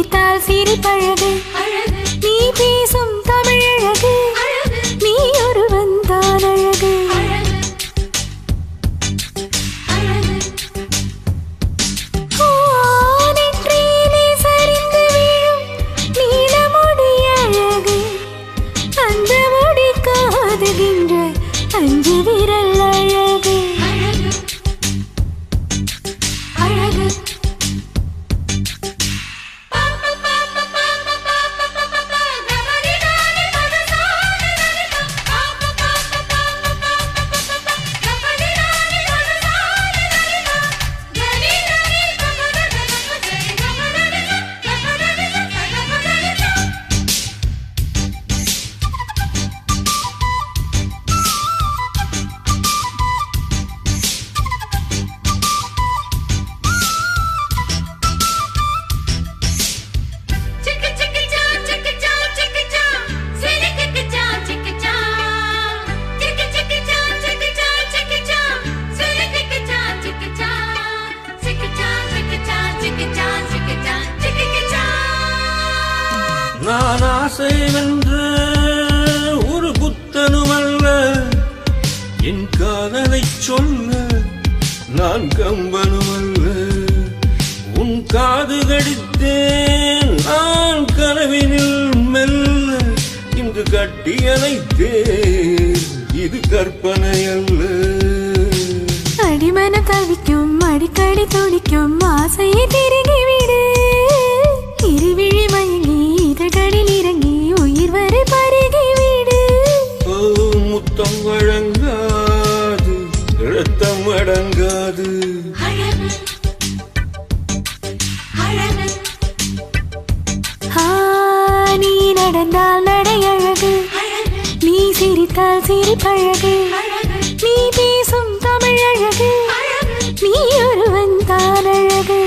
சிரித்தால் சிரிப்பழகு நீ பேசும் தமிழழகு நீ ஒருவன் தான் அழகு நெற்றியிலே சரிந்து விழும் நீலமுடி அழகு அந்த முடி காதுகின்ற அஞ்சு விரல் அழகு அழகு நான் ஆசை வென்று ஒரு புத்தனுமல்ல என் காதலை சொல்ல நான் கம்பனுமல்ல உன் காது கடித்தேன் நான் கனவினில் மெல்ல இன்று கட்டியணைத்தேன் இது கற்பனை அல்ல அடிமன தவிக்கும் அடிக்கடி துடிக்கும் ஆசையை திருகிவிடு இருவிழி மயங்கி இதழ்களில் இறங்கி உயிர் வரை பருகிவிடு முத்தம் வழங்காது ரத்தம் அடங்காது நீ நடந்தால் நடையழகு நீ சிரித்தால் சிரிப்பழகு நீ பேசும் தமிழழகு நீ ஒருவன் தான் அழகு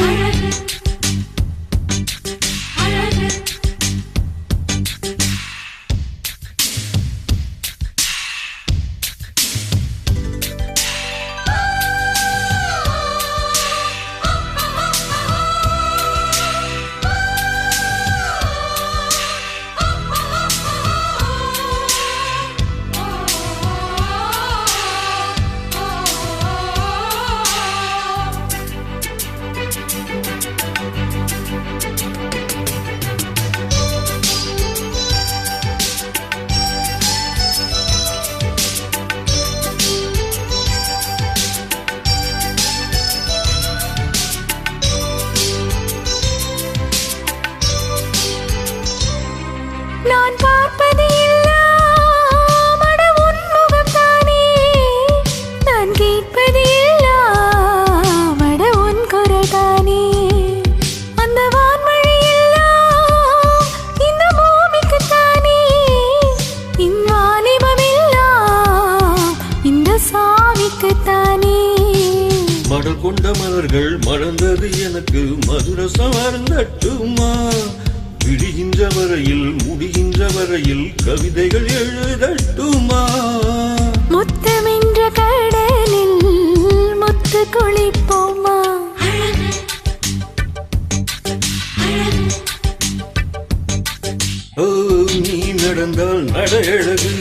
நான் பார்ப்பது எல்லாம் அட உன் முகம் தானே நான் கேட்பது எல்லாம் அட உன் குரல் தானே அந்த வான்மழை எல்லாம் இந்த பூமிக்கு தானே இவ்வாலிபம் எல்லாம் இந்த சாமிக்கு தானே மடல் கொண்ட மலர்கள் மலர்ந்தது எனக்கு மதுரசம் அருந்தட்டுமா விடுகின்ற வரையில் முடிகின்ற வரையில் கவிதைகள் எழுதட்டுமா முத்தமென்ற கடலில் முத்து குளிப்போமா நீ நடந்தால் நடையழகு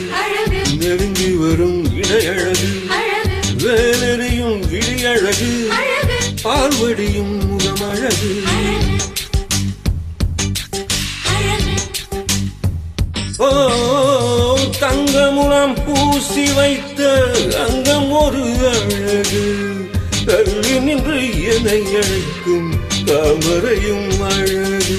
நெருங்கி வரும் இடையழகு வேலெறியும் விழியழகு பால்வடியும் முகமழகு தங்கமுலாம் பூசி வைத்த அங்கம் ஒரு அழகு தள்ளி நின்று என்னை அழைக்கும் தாமரையும் அழகு